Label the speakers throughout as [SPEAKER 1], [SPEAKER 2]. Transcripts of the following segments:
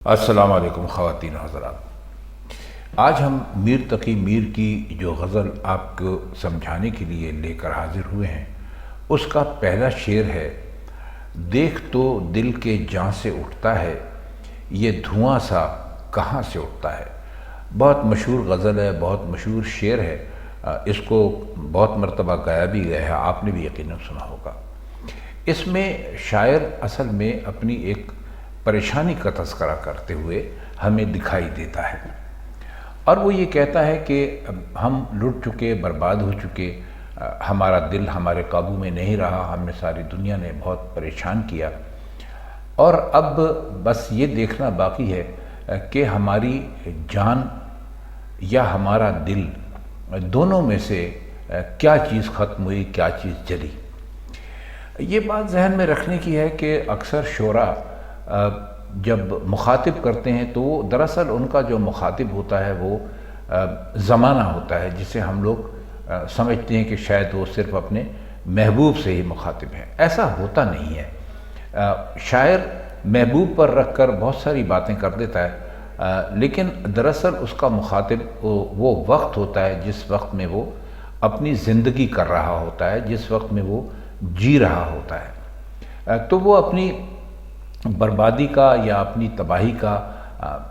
[SPEAKER 1] السلام علیکم خواتین حضرات، آج ہم میر تقی میر کی جو غزل آپ کو سمجھانے کے لیے لے کر حاضر ہوئے ہیں، اس کا پہلا شعر ہے: دیکھ تو دل کے جاں سے اٹھتا ہے، یہ دھواں سا کہاں سے اٹھتا ہے۔ بہت مشہور غزل ہے، بہت مشہور شعر ہے، اس کو بہت مرتبہ گایا بھی گیا ہے، آپ نے بھی یقیناً سنا ہوگا۔ اس میں شاعر اصل میں اپنی ایک پریشانی کا تذکرہ کرتے ہوئے ہمیں دکھائی دیتا ہے، اور وہ یہ کہتا ہے کہ ہم لٹ چکے، برباد ہو چکے، ہمارا دل ہمارے قابو میں نہیں رہا، ہمیں ساری دنیا نے بہت پریشان کیا، اور اب بس یہ دیکھنا باقی ہے کہ ہماری جان یا ہمارا دل، دونوں میں سے کیا چیز ختم ہوئی، کیا چیز جلی۔ یہ بات ذہن میں رکھنے کی ہے کہ اکثر شعراء جب مخاطب کرتے ہیں تو دراصل ان کا جو مخاطب ہوتا ہے وہ زمانہ ہوتا ہے، جسے ہم لوگ سمجھتے ہیں کہ شاید وہ صرف اپنے محبوب سے ہی مخاطب ہیں۔ ایسا ہوتا نہیں ہے۔ شاعر محبوب پر رکھ کر بہت ساری باتیں کر دیتا ہے، لیکن دراصل اس کا مخاطب وہ وقت ہوتا ہے جس وقت میں وہ اپنی زندگی کر رہا ہوتا ہے، جس وقت میں وہ جی رہا ہوتا ہے۔ تو وہ اپنی بربادی کا یا اپنی تباہی کا،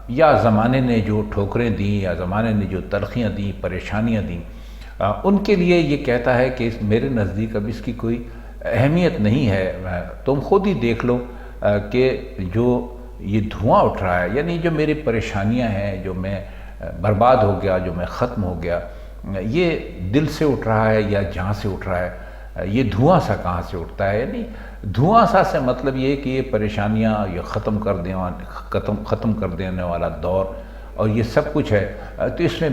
[SPEAKER 1] یا زمانے نے جو ٹھوکریں دیں یا زمانے نے جو تلخیاں دیں، پریشانیاں دیں، ان کے لیے یہ کہتا ہے کہ میرے نزدیک اب اس کی کوئی اہمیت نہیں ہے۔ تم خود ہی دیکھ لو کہ جو یہ دھواں اٹھ رہا ہے، یعنی جو میری پریشانیاں ہیں، جو میں برباد ہو گیا، جو میں ختم ہو گیا، یہ دل سے اٹھ رہا ہے یا جہاں سے اٹھ رہا ہے، یہ دھواں سا کہاں سے اٹھتا ہے۔ یعنی دھواں سا سے مطلب یہ کہ یہ پریشانیاں، یہ ختم کر دینے والا دور اور یہ سب کچھ ہے، تو اس میں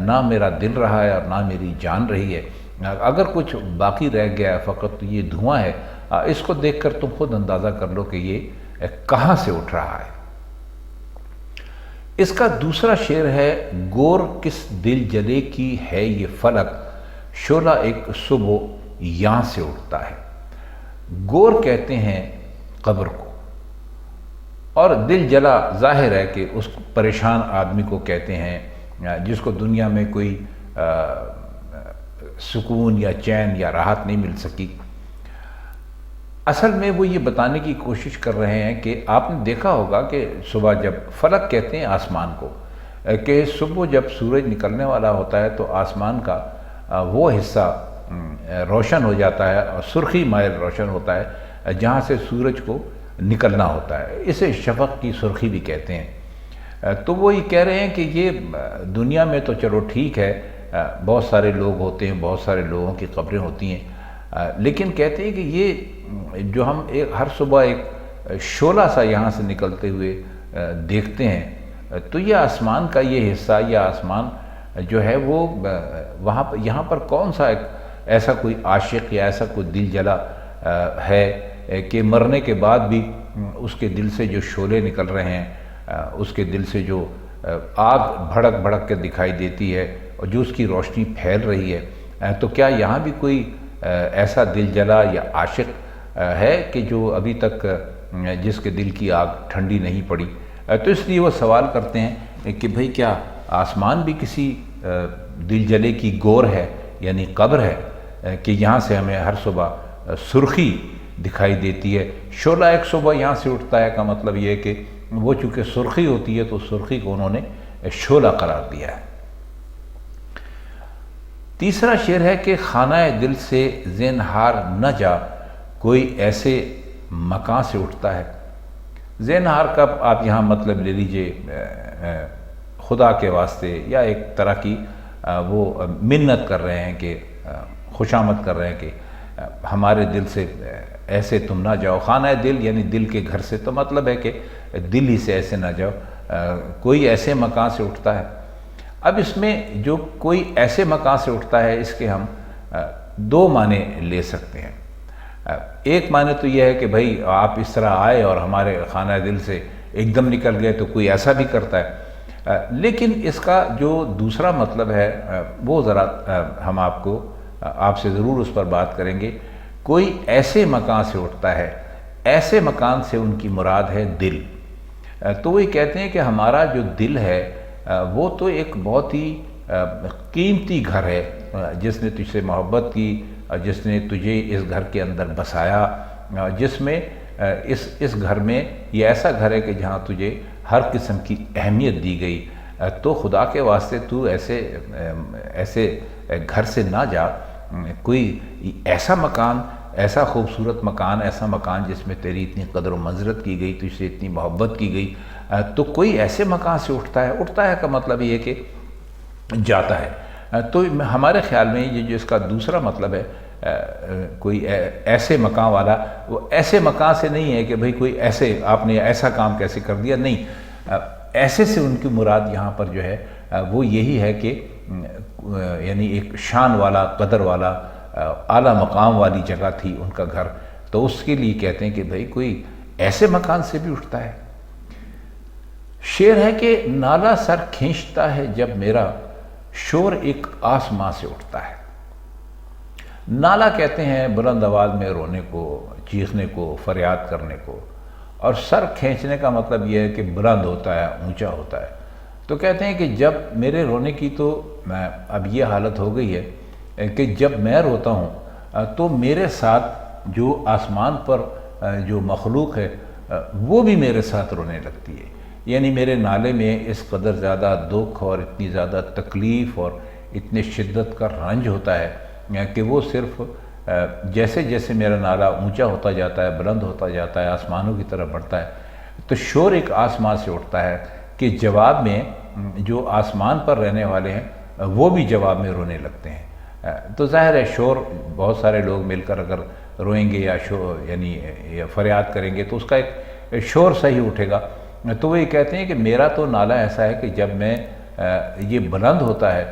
[SPEAKER 1] نہ میرا دل رہا ہے اور نہ میری جان رہی ہے۔ اگر کچھ باقی رہ گیا ہے فقط یہ دھواں ہے۔ اس کو دیکھ کر تم خود اندازہ کر لو کہ یہ کہاں سے اٹھ رہا ہے۔ اس کا دوسرا شعر ہے: گور کس دل جلے کی ہے یہ فلک، شعلہ ایک صبح یہاں سے اٹھتا ہے۔ گور کہتے ہیں قبر کو، اور دل جلا ظاہر ہے کہ اس پریشان آدمی کو کہتے ہیں جس کو دنیا میں کوئی سکون یا چین یا راحت نہیں مل سکی۔ اصل میں وہ یہ بتانے کی کوشش کر رہے ہیں کہ آپ نے دیکھا ہوگا کہ صبح جب فلک کہتے ہیں آسمان کو، کہ صبح جب سورج نکلنے والا ہوتا ہے تو آسمان کا وہ حصہ روشن ہو جاتا ہے، اور سرخی مائل روشن ہوتا ہے جہاں سے سورج کو نکلنا ہوتا ہے۔ اسے شفق کی سرخی بھی کہتے ہیں۔ تو وہ یہ کہہ رہے ہیں کہ یہ دنیا میں تو چلو ٹھیک ہے، بہت سارے لوگ ہوتے ہیں، بہت سارے لوگوں کی قبریں ہوتی ہیں، لیکن کہتے ہیں کہ یہ جو ہم ہر صبح ایک شعلہ سا یہاں سے نکلتے ہوئے دیکھتے ہیں، تو یہ آسمان کا یہ حصہ، یہ آسمان جو ہے وہ یہاں پر کون سا ایسا کوئی عاشق یا ایسا کوئی دل جلا ہے کہ مرنے کے بعد بھی اس کے دل سے جو شعلے نکل رہے ہیں، اس کے دل سے جو آگ بھڑک بھڑک کے دکھائی دیتی ہے اور جو اس کی روشنی پھیل رہی ہے، تو کیا یہاں بھی کوئی ایسا دل جلا یا عاشق ہے کہ جو ابھی تک جس کے دل کی آگ ٹھنڈی نہیں پڑی؟ تو اس لیے وہ سوال کرتے ہیں کہ بھئی کیا آسمان بھی کسی دل جلے کی گور ہے، یعنی قبر ہے، کہ یہاں سے ہمیں ہر صبح سرخی دکھائی دیتی ہے۔ شعلہ ایک صبح یہاں سے اٹھتا ہے کا مطلب یہ ہے کہ وہ چونکہ سرخی ہوتی ہے تو سرخی کو انہوں نے شعلہ قرار دیا ہے۔ تیسرا شعر ہے کہ خانہ دل سے زینہار نہ جا، کوئی ایسے مکان سے اٹھتا ہے۔ زینہار کا آپ یہاں مطلب لے لیجئے خدا کے واسطے، یا ایک طرح کی وہ منت کر رہے ہیں کہ خوشامد کر رہے ہیں کہ ہمارے دل سے ایسے تم نہ جاؤ۔ خانہ دل یعنی دل کے گھر سے، تو مطلب ہے کہ دل ہی سے ایسے نہ جاؤ، کوئی ایسے مکان سے اٹھتا ہے۔ اب اس میں جو کوئی ایسے مکان سے اٹھتا ہے، اس کے ہم دو معنی لے سکتے ہیں۔ ایک معنی تو یہ ہے کہ بھئی آپ اس طرح آئے اور ہمارے خانہ دل سے ایک دم نکل گئے، تو کوئی ایسا بھی کرتا ہے۔ لیکن اس کا جو دوسرا مطلب ہے وہ ذرا ہم آپ سے ضرور اس پر بات کریں گے۔ کوئی ایسے مکان سے اٹھتا ہے، ایسے مکان سے ان کی مراد ہے دل۔ تو وہ یہ کہتے ہیں کہ ہمارا جو دل ہے وہ تو ایک بہت ہی قیمتی گھر ہے، جس نے تجھ سے محبت کی، جس نے تجھے اس گھر کے اندر بسایا، جس میں اس گھر میں یہ ایسا گھر ہے کہ جہاں تجھے ہر قسم کی اہمیت دی گئی، تو خدا کے واسطے تو ایسے گھر سے نہ جا، کوئی ایسا مکان، ایسا خوبصورت مکان، ایسا مکان جس میں تیری اتنی قدر و منزلت کی گئی، تجھ سے اتنی محبت کی گئی، تو کوئی ایسے مکان سے اٹھتا ہے کا مطلب یہ کہ جاتا ہے۔ تو ہمارے خیال میں یہ جو اس کا دوسرا مطلب ہے کوئی ایسے مکان والا، وہ ایسے مکان سے نہیں ہے کہ بھئی کوئی ایسے آپ نے ایسا کام کیسے کر دیا، نہیں، ایسے سے ان کی مراد یہاں پر جو ہے وہ یہی ہے کہ یعنی ایک شان والا، قدر والا، اعلیٰ مقام والی جگہ تھی ان کا گھر، تو اس کے لیے کہتے ہیں کہ بھئی کوئی ایسے مکان سے بھی اٹھتا ہے۔ شعر ہے کہ نالا سر کھینچتا ہے جب میرا، شور ایک آسماں سے اٹھتا ہے۔ نالا کہتے ہیں بلند آواز میں رونے کو، چیخنے کو، فریاد کرنے کو، اور سر کھینچنے کا مطلب یہ ہے کہ بلند ہوتا ہے، اونچا ہوتا ہے۔ تو کہتے ہیں کہ جب میرے رونے کی تو اب یہ حالت ہو گئی ہے کہ جب میں روتا ہوں تو میرے ساتھ جو آسمان پر جو مخلوق ہے وہ بھی میرے ساتھ رونے لگتی ہے، یعنی میرے نالے میں اس قدر زیادہ دکھ اور اتنی زیادہ تکلیف اور اتنے شدت کا رنج ہوتا ہے کہ وہ صرف جیسے جیسے میرا نالہ اونچا ہوتا جاتا ہے، بلند ہوتا جاتا ہے، آسمانوں کی طرف بڑھتا ہے، تو شور ایک آسمان سے اٹھتا ہے کہ جواب میں جو آسمان پر رہنے والے ہیں وہ بھی جواب میں رونے لگتے ہیں۔ تو ظاہر ہے شور، بہت سارے لوگ مل کر اگر روئیں گے یا یعنی فریاد کریں گے تو اس کا ایک شور صحیح اٹھے گا۔ تو وہ یہ کہتے ہیں کہ میرا تو نالہ ایسا ہے کہ جب میں یہ بلند ہوتا ہے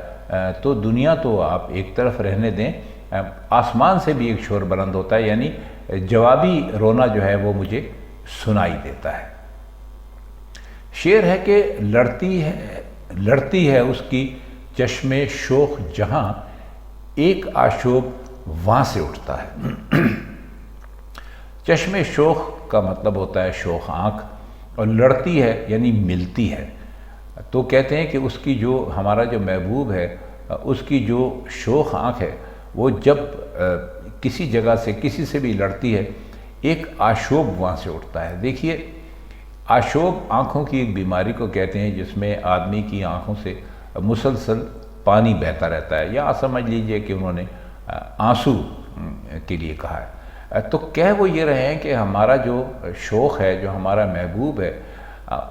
[SPEAKER 1] تو دنیا تو آپ ایک طرف رہنے دیں، آسمان سے بھی ایک شور بلند ہوتا ہے، یعنی جوابی رونا جو ہے وہ مجھے سنائی دیتا ہے۔ شعر ہے کہ لڑتی ہے اس کی چشم شوخ جہاں، ایک آشوب وہاں سے اٹھتا ہے۔ چشم شوخ کا مطلب ہوتا ہے شوخ آنکھ، اور لڑتی ہے یعنی ملتی ہے۔ تو کہتے ہیں کہ اس کی جو ہمارا جو محبوب ہے اس کی جو شوخ آنکھ ہے وہ جب کسی جگہ سے کسی سے بھی لڑتی ہے، ایک آشوب وہاں سے اٹھتا ہے۔ دیکھیے، آشوب آنکھوں کی ایک بیماری کو کہتے ہیں جس میں آدمی کی آنکھوں سے مسلسل پانی بہتا رہتا ہے، یا سمجھ لیجئے کہ انہوں نے آنسو کے لیے کہا ہے۔ تو کہہ وہ یہ رہے ہیں کہ ہمارا جو شوق ہے، جو ہمارا محبوب ہے،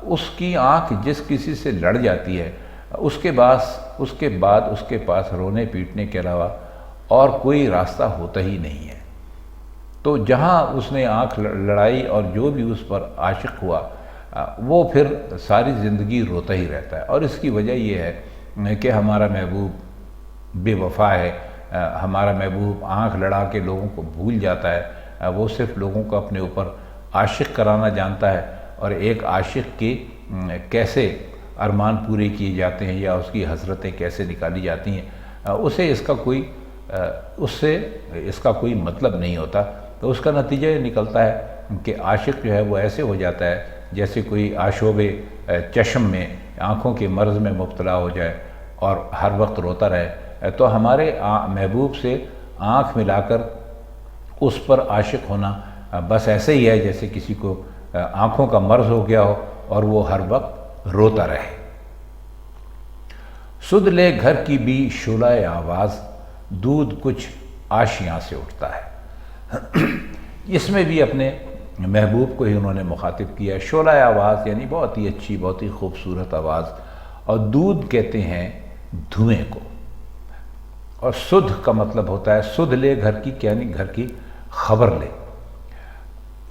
[SPEAKER 1] اس کی آنکھ جس کسی سے لڑ جاتی ہے اس کے بعد اس کے پاس رونے پیٹنے کے علاوہ اور کوئی راستہ ہوتا ہی نہیں ہے۔ تو جہاں اس نے آنکھ لڑائی اور جو بھی اس پر عاشق ہوا وہ پھر ساری زندگی روتا ہی رہتا ہے، اور اس کی وجہ یہ ہے کہ ہمارا محبوب بے وفا ہے، ہمارا محبوب آنکھ لڑا کے لوگوں کو بھول جاتا ہے، وہ صرف لوگوں کو اپنے اوپر عاشق کرانا جانتا ہے، اور ایک عاشق کے کیسے ارمان پورے کیے جاتے ہیں یا اس کی حسرتیں کیسے نکالی جاتی ہیں اسے اس کا کوئی مطلب نہیں ہوتا۔ تو اس کا نتیجہ یہ نکلتا ہے کہ عاشق جو ہے وہ ایسے ہو جاتا ہے جیسے کوئی آشوب چشم میں، آنکھوں کے مرض میں مبتلا ہو جائے اور ہر وقت روتا رہے۔ تو ہمارے محبوب سے آنکھ ملا کر اس پر عاشق ہونا بس ایسے ہی ہے جیسے کسی کو آنکھوں کا مرض ہو گیا ہو اور وہ ہر وقت روتا رہے۔ سدھ لے گھر کی بھی شعلہ آواز، دودھ کچھ آشیاں سے اٹھتا ہے۔ اس میں بھی اپنے محبوب کو ہی انہوں نے مخاطب کیا۔ شعلہ آواز یعنی بہت ہی اچھی، بہت ہی خوبصورت آواز، اور دودھ کہتے ہیں دھوئیں کو، اور سدھ کا مطلب ہوتا ہے سدھ لے گھر کی، یعنی گھر کی خبر لے۔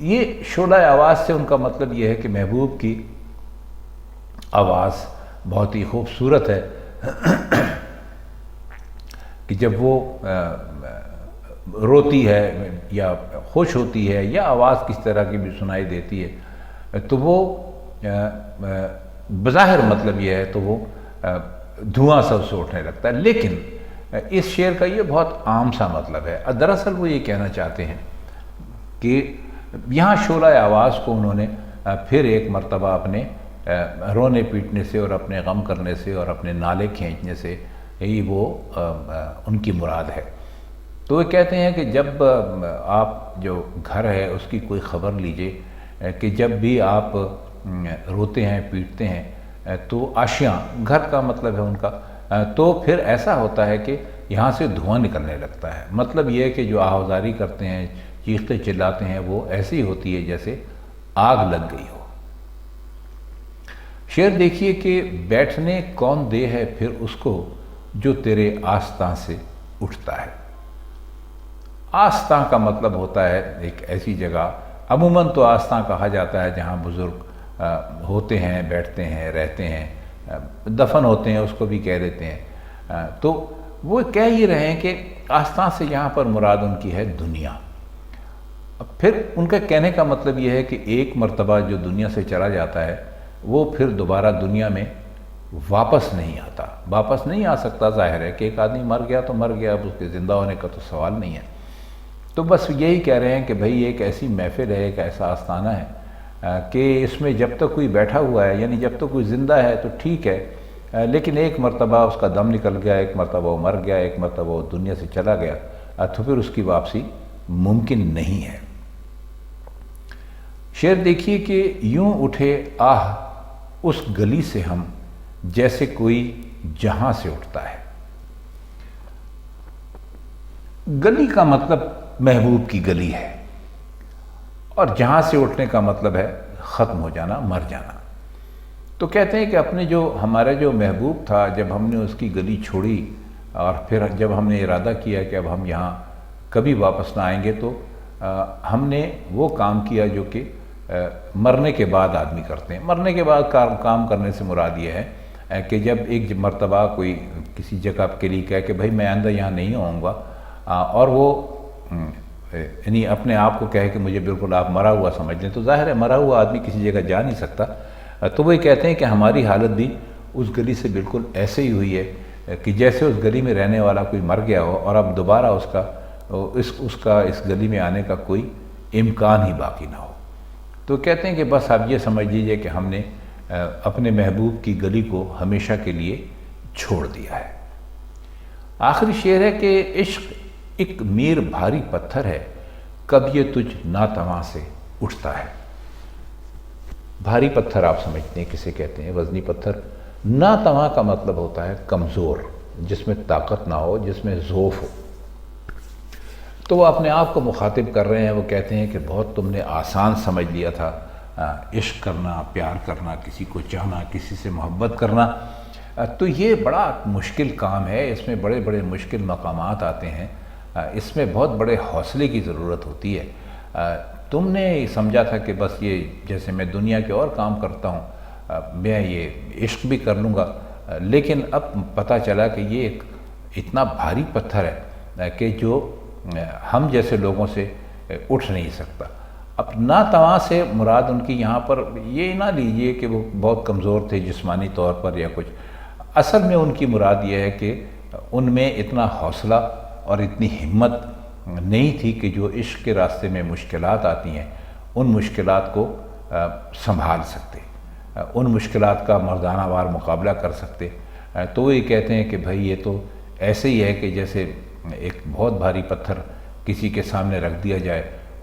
[SPEAKER 1] یہ شعلہ آواز سے ان کا مطلب یہ ہے کہ محبوب کی آواز بہت ہی خوبصورت ہے کہ جب وہ روتی ہے یا خوش ہوتی ہے یا آواز کس طرح کی بھی سنائی دیتی ہے تو وہ بظاہر مطلب یہ ہے تو وہ دھواں سب سے اٹھنے لگتا ہے، لیکن اس شعر کا یہ بہت عام سا مطلب ہے۔ دراصل وہ یہ کہنا چاہتے ہیں کہ یہاں شعلہ آواز کو انہوں نے پھر ایک مرتبہ اپنے رونے پیٹنے سے اور اپنے غم کرنے سے اور اپنے نالے کھینچنے سے ہی وہ ان کی مراد ہے۔ تو وہ کہتے ہیں کہ جب آپ جو گھر ہے اس کی کوئی خبر لیجئے کہ جب بھی آپ روتے ہیں پیٹتے ہیں تو آشیاں، گھر کا مطلب ہے ان کا، تو پھر ایسا ہوتا ہے کہ یہاں سے دھواں نکلنے لگتا ہے۔ مطلب یہ ہے کہ جو آہوازاری کرتے ہیں، چیختے چلاتے ہیں، وہ ایسی ہوتی ہے جیسے آگ لگ گئی ہو۔ شعر دیکھیے کہ بیٹھنے کون دے ہے پھر اس کو جو تیرے آستاں سے اٹھتا ہے۔ آستاں کا مطلب ہوتا ہے ایک ایسی جگہ، عموماً تو آستاں کہا جاتا ہے جہاں بزرگ ہوتے ہیں، بیٹھتے ہیں، رہتے ہیں، دفن ہوتے ہیں، اس کو بھی کہہ دیتے ہیں۔ تو وہ کہہ ہی رہے ہیں کہ آستاں سے یہاں پر مراد ان کی ہے دنیا۔ پھر ان کا کہنے کا مطلب یہ ہے کہ ایک مرتبہ جو دنیا سے چلا جاتا ہے وہ پھر دوبارہ دنیا میں واپس نہیں آتا، واپس نہیں آ سکتا۔ ظاہر ہے کہ ایک آدمی مر گیا تو مر گیا، اب اس کے زندہ ہونے کا تو سوال نہیں ہے۔ تو بس یہی کہہ رہے ہیں کہ بھئی ایک ایسی محفل ہے، ایک ایسا آستانہ ہے کہ اس میں جب تک کوئی بیٹھا ہوا ہے، یعنی جب تک کوئی زندہ ہے تو ٹھیک ہے، لیکن ایک مرتبہ اس کا دم نکل گیا، ایک مرتبہ وہ مر گیا، ایک مرتبہ وہ دنیا سے چلا گیا تو پھر اس کی واپسی ممکن نہیں ہے۔ شعر دیکھیے کہ یوں اٹھے آہ اس گلی سے ہم جیسے کوئی جہاں سے اٹھتا ہے۔ گلی کا مطلب محبوب کی گلی ہے، اور جہاں سے اٹھنے کا مطلب ہے ختم ہو جانا، مر جانا۔ تو کہتے ہیں کہ اپنے ہمارا جو محبوب تھا، جب ہم نے اس کی گلی چھوڑی اور پھر جب ہم نے ارادہ کیا کہ اب ہم یہاں کبھی واپس نہ آئیں گے، تو ہم نے وہ کام کیا جو کہ مرنے کے بعد آدمی کرتے ہیں۔ مرنے کے بعد کام کرنے سے مراد یہ ہے کہ جب ایک مرتبہ کوئی کسی جگہ کے لیے کہے کہ بھئی میں آئندہ یہاں نہیں آؤں گا، اور وہ یعنی اپنے آپ کو کہے کہ مجھے بالکل آپ مرا ہوا سمجھ لیں، تو ظاہر ہے مرا ہوا آدمی کسی جگہ جا نہیں سکتا۔ تو وہ کہتے ہیں کہ ہماری حالت بھی اس گلی سے بالکل ایسے ہی ہوئی ہے کہ جیسے اس گلی میں رہنے والا کوئی مر گیا ہو اور اب دوبارہ اس گلی میں آنے کا کوئی امکان ہی باقی نہ ہو۔ تو کہتے ہیں کہ بس آپ یہ سمجھ لیجئے کہ ہم نے اپنے محبوب کی گلی کو ہمیشہ کے لیے چھوڑ دیا ہے۔ آخری شعر ہے کہ عشق ایک میر بھاری پتھر ہے، کب یہ تجھ ناتواں سے اٹھتا ہے۔ بھاری پتھر آپ سمجھتے ہیں کسے کہتے ہیں، وزنی پتھر۔ ناتواں کا مطلب ہوتا ہے کمزور، جس میں طاقت نہ ہو، جس میں ضعف ہو۔ تو وہ اپنے آپ کو مخاطب کر رہے ہیں، وہ کہتے ہیں کہ بہت تم نے آسان سمجھ لیا تھا عشق کرنا، پیار کرنا، کسی کو چاہنا، کسی سے محبت کرنا، تو یہ بڑا مشکل کام ہے، اس میں بڑے بڑے مشکل مقامات آتے ہیں، اس میں بہت بڑے حوصلے کی ضرورت ہوتی ہے۔ تم نے سمجھا تھا کہ بس یہ جیسے میں دنیا کے اور کام کرتا ہوں میں یہ عشق بھی کر لوں گا، لیکن اب پتہ چلا کہ یہ ایک اتنا بھاری پتھر ہے کہ جو ہم جیسے لوگوں سے اٹھ نہیں سکتا۔ اب ناتواں سے مراد ان کی یہاں پر یہ نہ لیجئے کہ وہ بہت کمزور تھے جسمانی طور پر یا کچھ، اصل میں ان کی مراد یہ ہے کہ ان میں اتنا حوصلہ اور اتنی ہمت نہیں تھی کہ جو عشق کے راستے میں مشکلات آتی ہیں ان مشکلات کو سنبھال سکتے، ان مشکلات کا مردانہ وار مقابلہ کر سکتے۔ تو وہ یہ کہتے ہیں کہ بھئی یہ تو ایسے ہی ہے کہ جیسے ایک بہت بھاری پتھر کسی کے سامنے رکھ دیا جائے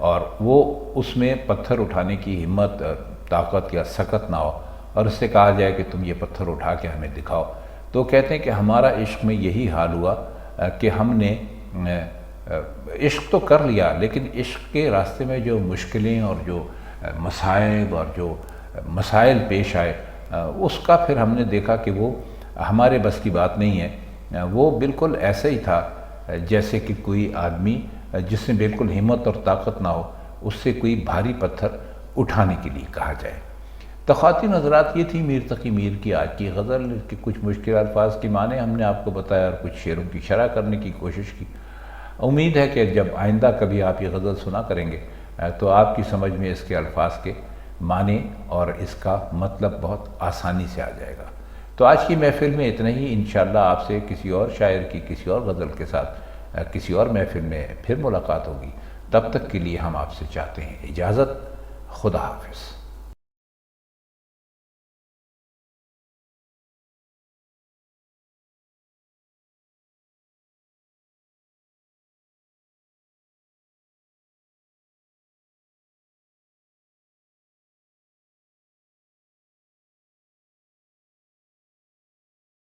[SPEAKER 1] اور وہ اس میں پتھر اٹھانے کی ہمت، طاقت یا سکت نہ ہو، اور اس سے کہا جائے کہ تم یہ پتھر اٹھا کے ہمیں دکھاؤ۔ تو کہتے ہیں کہ ہمارا عشق میں یہی حال ہوا کہ ہم نے عشق تو کر لیا، لیکن عشق کے راستے میں جو مشکلیں اور جو مصائب اور جو مسائل پیش آئے، اس کا پھر ہم نے دیکھا کہ وہ ہمارے بس کی بات نہیں ہے۔ وہ بالکل ایسا ہی تھا جیسے کہ کوئی آدمی جس میں بالکل ہمت اور طاقت نہ ہو، اس سے کوئی بھاری پتھر اٹھانے کے لیے کہا جائے۔ تو خواتین حضرات، یہ تھی میر تقی میر کی آج کی غزل کے کچھ مشکل الفاظ کی معنی ہم نے آپ کو بتایا اور کچھ شعروں کی شرح کرنے کی کوشش کی۔ امید ہے کہ جب آئندہ کبھی آپ یہ غزل سنا کریں گے تو آپ کی سمجھ میں اس کے الفاظ کے معنی اور اس کا مطلب بہت آسانی سے آ جائے گا۔ تو آج کی محفل میں اتنا ہی، انشاءاللہ آپ سے کسی اور شاعر کی کسی اور غزل کے ساتھ کسی اور محفل میں پھر ملاقات ہوگی۔ تب تک کے لیے ہم آپ سے چاہتے ہیں اجازت۔ خدا حافظ۔